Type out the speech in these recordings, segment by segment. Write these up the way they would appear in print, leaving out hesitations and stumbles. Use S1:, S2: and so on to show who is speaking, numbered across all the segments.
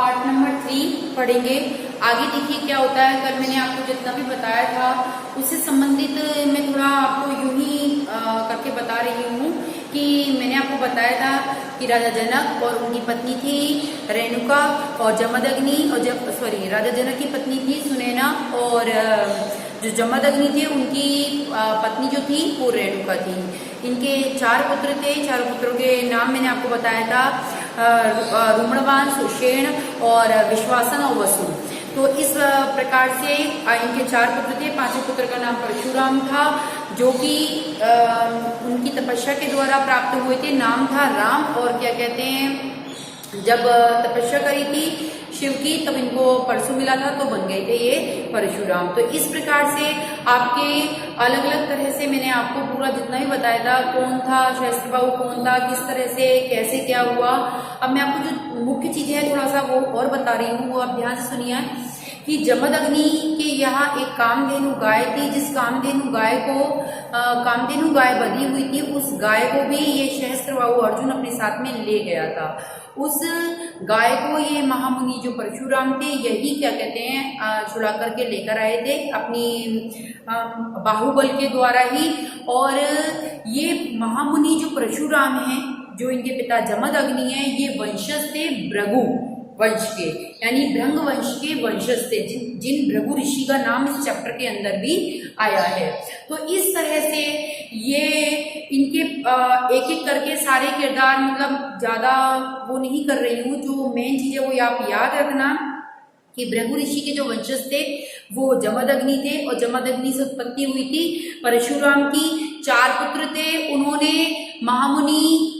S1: Part number 3 पढ़ेंगे। आगे देखिए क्या होता है। कल मैंने आपको जितना भी बताया था उससे संबंधित मैं थोड़ा आपको यूं ही करके बता रही हूँ कि मैंने आपको बताया था कि राजा जनक और उनकी पत्नी थी रेणुका और जमदग्नि, और राजा जनक की पत्नी थी सुनैना और जो जमदग्नि थे उनकी पत्नी जो थी वो रेणुका थी। इनके 4 पुत्र थे। 4 पुत्रों के नाम मैंने आपको बताया था, रुमणवान, सुषेण और विश्वासन और वसु। तो इस प्रकार से इनके 4 पुत्र थे। 5वें पुत्र का नाम परशुराम था जो कि उनकी तपस्या के द्वारा प्राप्त हुए थे। नाम था राम। और क्या कहते हैं, जब तपस्या करी थी शिव की तब इनको परशु मिला था तो बन गए थे ये परशुराम। तो इस प्रकार से आपके अलग अलग तरह से मैंने आपको पूरा जितना भी बताया था, कौन था सहस्त्रबाहु, कौन था, किस तरह से कैसे क्या हुआ। अब मैं आपको जो मुख्य चीजें हैं थोड़ा सा वो और बता रही हूँ, वो आप ध्यान से सुनिए कि जमदग्नि के यहाँ एक कामधेनु गाय थी। जिस कामधेनु गाय को कामधेनु गाय बधी हुई थी उस गाय को भी ये सहस्त्रबाहु अर्जुन अपने साथ में ले गया था। उस गाय को ये महामुनि जो परशुराम थे यही क्या कहते हैं छुड़ा करके लेकर आए थे अपनी बाहुबल के द्वारा ही। और ये महामुनि जो परशुराम हैं, जो इनके पिता जमदग्नि हैं, ये वंशज थे भृगु वंश के, यानी भृंग वंश के वंशज थे, जिन भृगु ऋषि का नाम इस चैप्टर के अंदर भी आया है। तो इस तरह से ये इनके एक एक करके सारे किरदार, मतलब ज्यादा वो नहीं कर रही हूँ, जो मेन चीज है वो आप याद रखना कि भृगु ऋषि के जो वंशज थे वो जमदग्नि थे और जमदग्नि से उत्पत्ति हुई थी परशुराम की। 4 पुत्र थे। उन्होंने महामुनि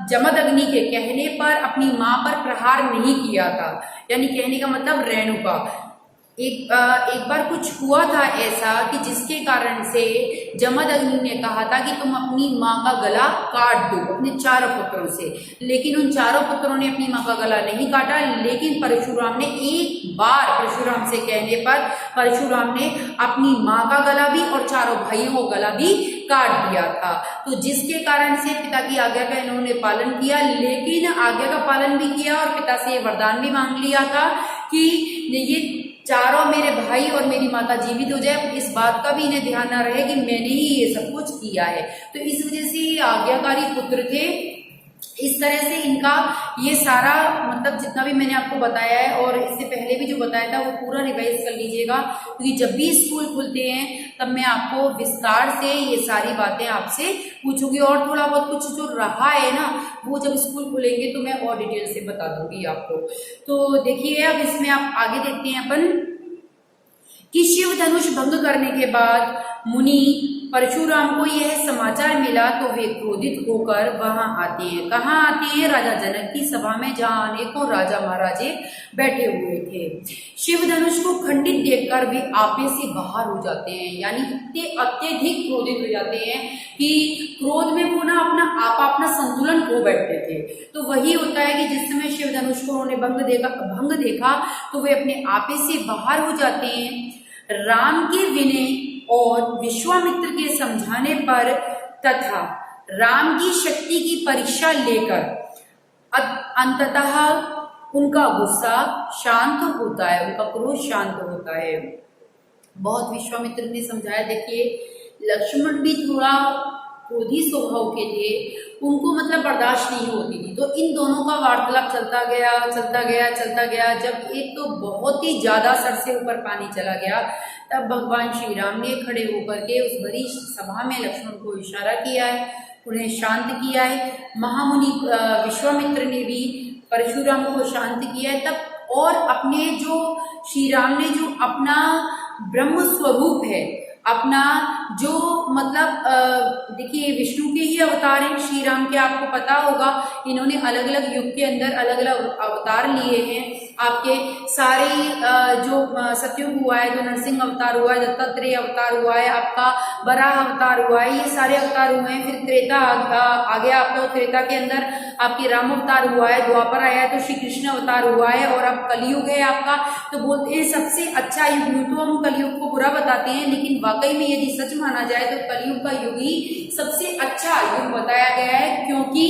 S1: जमदग्नि के कहने पर अपनी मां पर प्रहार नहीं किया था, यानी कहने का मतलब रेणुका। एक बार कुछ हुआ था ऐसा कि जिसके कारण से जमदग्नि ने कहा था कि तुम अपनी मां का गला काट दो अपने 4 पुत्रों से, लेकिन उन 4 पुत्रों ने अपनी मां का गला नहीं काटा। लेकिन परशुराम ने एक बार परशुराम से कहने पर परशुराम ने अपनी मां का गला भी और 4 भाइयों का गला भी काट दिया था। तो जिसके कारण से पिता की आज्ञा का इन्होंने पालन किया, लेकिन आज्ञा का पालन भी किया और पिता से वरदान भी मांग लिया था कि ये 4 मेरे भाई और मेरी माता जीवित हो जाए। इस बात का भी इन्हें ध्यान न रहे कि मैंने ही ये सब कुछ किया है। तो इस वजह से ये आज्ञाकारी पुत्र थे। इस तरह से इनका ये सारा मतलब जितना भी मैंने आपको बताया है और इससे पहले भी जो बताया था वो पूरा रिवाइज कर लीजिएगा, क्योंकि जब भी स्कूल खुलते हैं तब मैं आपको विस्तार से ये सारी बातें आपसे पूछूंगी और थोड़ा बहुत कुछ जो रहा है ना वो जब स्कूल खुलेंगे तो मैं और डिटेल से बता दूंगी आपको। तो देखिए अब इसमें आप आगे देखते हैं अपन कि शिव धनुष भंग करने के बाद मुनि परशुराम को यह समाचार मिला तो वे क्रोधित होकर वहां आते हैं। कहाँ आते हैं? राजा जनक की सभा में, जहां अनेकों राजा महाराजे बैठे हुए थे। शिव धनुष को खंडित देखकर वे आपे से बाहर हो जाते हैं, यानी इतने अत्यधिक क्रोधित हो जाते हैं कि क्रोध में वो ना अपना संतुलन खो बैठते थे। तो वही होता है कि जिस समय शिव धनुष को उन्होंने भंग देखा तो वे अपने आपे से बाहर हो जाते हैं। राम के विनय और विश्वामित्र के समझाने पर तथा राम की शक्ति की परीक्षा लेकर अंततः उनका गुस्सा शांत होता है, उनका क्रोध शांत होता है। बहुत विश्वामित्र ने समझाया। देखिए लक्ष्मण भी थोड़ा क्रोधी स्वभाव के थे, उनको मतलब बर्दाश्त नहीं होती थी। तो इन दोनों का वार्तालाप चलता गया। जब एक तो बहुत ही ज्यादा सर से ऊपर पानी चला गया तब भगवान श्री राम ने खड़े होकर के उस बड़ी सभा में लक्ष्मण को इशारा किया है, उन्हें शांत किया है। महामुनि विश्वामित्र ने भी परशुराम को शांत किया है तब। और अपने जो श्री राम ने जो अपना ब्रह्म स्वरूप है, अपना जो मतलब देखिए विष्णु के ही अवतार हैं श्री राम के, आपको पता होगा इन्होंने अलग अलग युग के अंदर अलग अलग अवतार लिए हैं। आपके सारे जो सतयुग हुआ है, जो नरसिंह अवतार हुआ है, दत्तात्रेय अवतार हुआ है, आपका वराह अवतार हुआ है, ये सारे अवतार हुए हैं। फिर त्रेता आ गया आपका, त्रेता के अंदर आपके राम अवतार हुआ है, द्वापर आया है तो श्री कृष्ण अवतार हुआ है, और अब कलयुग है आपका। तो बोलते हैं सबसे अच्छा युग। तो हम कलयुग को बुरा बताते हैं, लेकिन वाकई में यदि सच माना जाए तो कलयुग का युग ही सबसे अच्छा युग बताया गया है, क्योंकि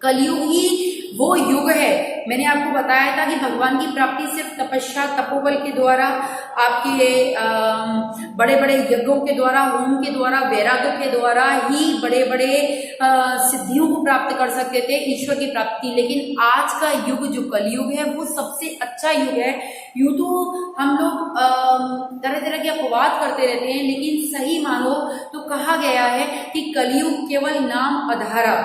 S1: कलयुग ही वो युग है मैंने आपको बताया था कि भगवान की प्राप्ति सिर्फ तपस्या तपोबल के द्वारा, आपके बड़े बड़े यज्ञों के द्वारा, होम के द्वारा, वैराग्य के द्वारा ही बड़े बड़े सिद्धियों को प्राप्त कर सकते थे ईश्वर की प्राप्ति। लेकिन आज का युग जो कलयुग है वो सबसे अच्छा युग है। यूं तो हम लोग तरह तरह के अपवाद करते रहते हैं, लेकिन सही मानो तो कहा गया है कि कलयुग केवल नाम अधारा,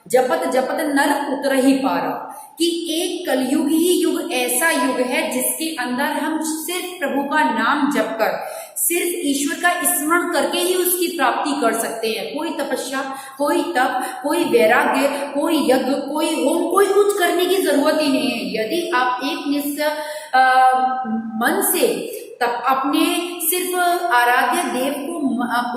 S1: जपत जपत नर उतर ही पारा। कि एक कलयुग ही युग ऐसा युग है जिसके अंदर हम सिर्फ प्रभु का नाम जप कर, सिर्फ ईश्वर का स्मरण करके ही उसकी प्राप्ति कर सकते हैं। कोई तपस्या, कोई तप, कोई वैराग्य, कोई यज्ञ, कोई होम, कोई कुछ करने की जरूरत ही नहीं है। यदि आप एक निश्चित मन से तब अपने सिर्फ आराध्य देव को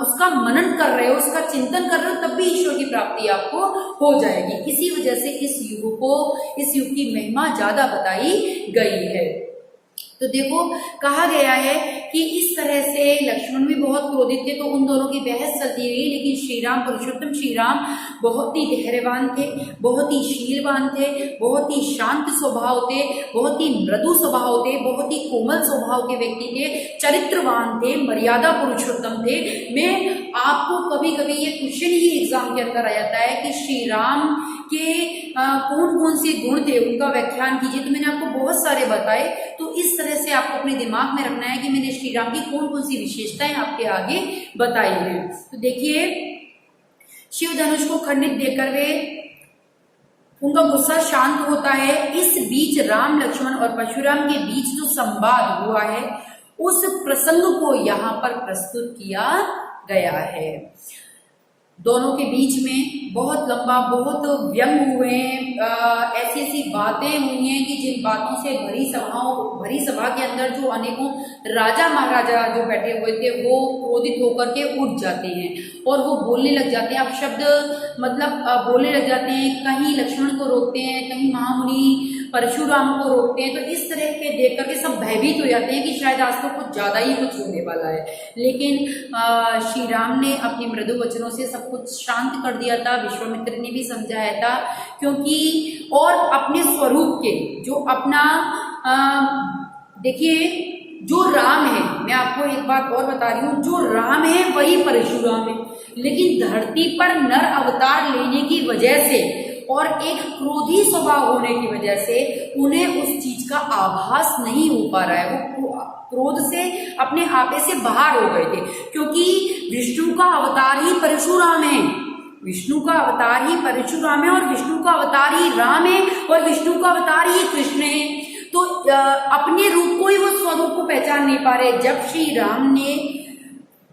S1: उसका मनन कर रहे हो, उसका चिंतन कर रहे हो, तब भी ईश्वर की प्राप्ति आपको हो जाएगी। इसी वजह से इस युग की महिमा ज्यादा बताई गई है। तो देखो कहा गया है कि इस तरह से लक्ष्मण भी बहुत क्रोधित थे, तो उन दोनों की बहस चलती रही। लेकिन श्री राम, पुरुषोत्तम श्री राम बहुत ही धैर्यवान थे, बहुत ही शीलवान थे, बहुत ही शांत स्वभाव थे, बहुत ही मृदु स्वभाव थे, बहुत ही कोमल स्वभाव के व्यक्ति थे, चरित्रवान थे, मर्यादा पुरुषोत्तम थे। मैं आपको कभी कभी ये क्वेश्चन ही एग्जाम के अंदर आ जाता है कि श्री राम के कौन कौन से गुण थे, उनका व्याख्यान कीजिए। तो मैंने आपको बहुत सारे बताए। तो इस तरह से आपको अपने दिमाग में रखना है कि मैंने श्री राम की कौन कौन सी विशेषताएं आपके आगे बताई हैं। तो देखिए, शिव धनुष को खंडित देकर वे उनका गुस्सा शांत होता है। इस बीच राम, लक्ष्मण और परशुराम के बीच जो संवाद हुआ है उस प्रसंग को यहाँ पर प्रस्तुत किया गया है। दोनों के बीच में बहुत लंबा, बहुत व्यंग हुए हैं, ऐसी ऐसी बातें हुई हैं कि जिन बातों से भरी सभा के अंदर जो अनेकों राजा महाराजा जो बैठे हुए थे वो क्रोधित होकर के उठ जाते हैं और वो बोलने लग जाते हैं। अब शब्द मतलब बोलने लग जाते हैं, कहीं लक्ष्मण को रोकते हैं, कहीं महामुनि परशुराम को रोकते हैं। तो इस तरह के देख करके सब भयभीत हो जाते हैं कि शायद आज तो कुछ ज्यादा ही कुछ होने वाला है। लेकिन श्री राम ने अपने मृदु वचनों से सब कुछ शांत कर दिया था। विश्वामित्र ने भी समझाया था, क्योंकि और अपने स्वरूप के जो अपना देखिए जो राम है, मैं आपको एक बात और बता रही हूँ, जो राम है वही परशुराम है। लेकिन धरती पर नर अवतार लेने की वजह से और एक क्रोधी स्वभाव होने की वजह से उन्हें उस चीज का आभास नहीं हो पा रहा है। वो क्रोध से अपने आपे से बाहर हो गए थे, क्योंकि विष्णु का अवतार ही परशुराम है। विष्णु का अवतार ही परशुराम है और विष्णु का अवतार ही राम है और विष्णु का अवतार ही कृष्ण है। तो अपने रूप को ही, वो स्वरूप को पहचान नहीं पा रहे। जब श्री राम ने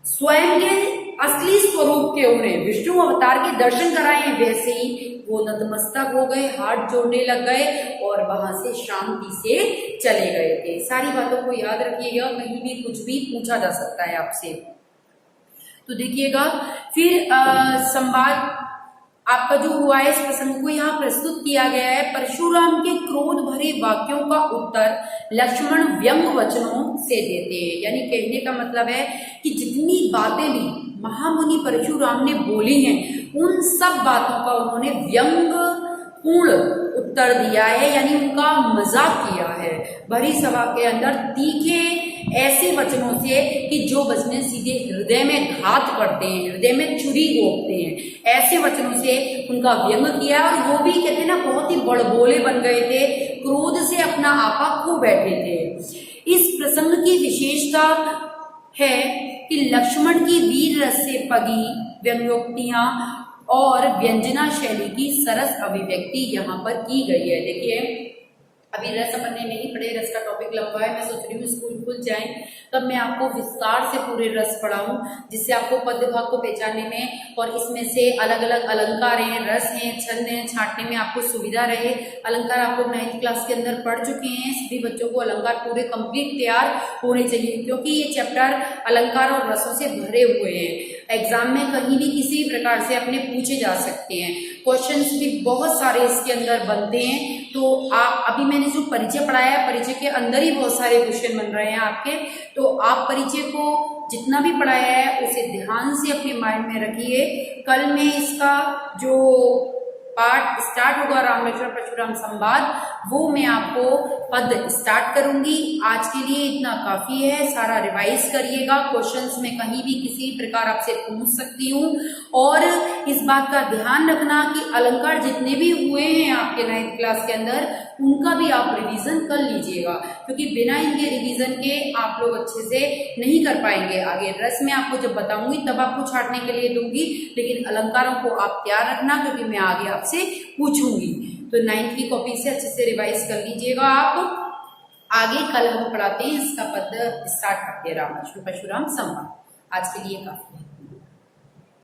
S1: स्वयं के असली स्वरूप के उन्हें विष्णु अवतार के दर्शन कराए, वैसे ही वो नतमस्तक हो गए, हाथ जोड़ने लग गए और वहां से शांति से चले गए थे। सारी बातों को याद रखिएगा, कहीं भी कुछ भी पूछा जा सकता है आपसे। तो देखिएगा, फिर संवाद आपका जो हुआ है, इस प्रसंग को यहाँ प्रस्तुत किया गया है। परशुराम के क्रोध भरे वाक्यों का उत्तर लक्ष्मण व्यंग वचनों से देते हैं। यानी कहने का मतलब है कि जितनी बातें भी महामुनि परशुराम ने बोली हैं, उन सब बातों का उन्होंने व्यंग पूर्ण उत्तर दिया है, यानी उनका मजाक किया है भरी सभा के अंदर तीखे ऐसे वचनों से कि जो वचन सीधे हृदय में घात करते हैं, हृदय में छुरी घोंपते हैं। ऐसे वचनों से उनका व्यंग किया और वो भी कहते हैं ना, बहुत ही बड़बोले बन गए थे, क्रोध से अपना आपा खो बैठे थे। इस प्रसंग की विशेषता है कि लक्ष्मण की वीर रस से पगी व्यंग्योक्तियां और व्यंजना शैली की सरस अभिव्यक्ति यहाँ पर की गई है। देखिए, अभी रस अपन ने नहीं पढ़े, रस का टॉपिक लंबा है। मैं सोच रही हूँ स्कूल खुल जाए तब मैं आपको विस्तार से पूरे रस पढ़ाऊं, जिससे आपको पद्य भाग को पहचानने में और इसमें से अलग अलग अलंकार हैं, रस हैं, छंद हैं, छांटने में आपको सुविधा रहे। अलंकार आपको 9th क्लास के अंदर पढ़ चुके हैं। सभी बच्चों को अलंकार पूरे कंप्लीट तैयार होने चाहिए, क्योंकि ये चैप्टर अलंकार और रसों से भरे हुए हैं। एग्जाम में कहीं भी किसी प्रकार से अपने पूछे जा सकते हैं। क्वेश्चंस भी बहुत सारे इसके अंदर बनते हैं। तो अभी मैंने जो परिचय पढ़ाया है, परिचय के अंदर ही बहुत सारे क्वेश्चन बन रहे हैं आपके। तो आप परिचय को जितना भी पढ़ाया है उसे ध्यान से अपने माइंड में रखिए। कल में इसका जो पार्ट स्टार्ट होगा राम लक्ष्मण परशुराम संवाद, वो मैं आपको पद स्टार्ट करूंगी। आज के लिए इतना काफी है, सारा रिवाइज करिएगा। क्वेश्चंस में कहीं भी किसी प्रकार आपसे पूछ सकती हूँ, और इस बात का ध्यान रखना कि अलंकार जितने भी हुए हैं आपके 9th क्लास के अंदर, उनका भी आप रिवीजन कर लीजिएगा, क्योंकि बिना इनके रिवीजन के आप लोग अच्छे से नहीं कर पाएंगे। आगे रस में आपको जब बताऊंगी तब आपको छाटने के लिए दूंगी, लेकिन अलंकारों को आप तैयार रखना, क्योंकि मैं आगे आपसे पूछूंगी। तो 9th की कॉपी से अच्छे से रिवाइज कर लीजिएगा आप। आगे कल हम पढ़ाते हैं इसका पद स्टार्ट करते हैं। राम लक्ष्मण परशुराम संवाद। आज के लिए काफी है।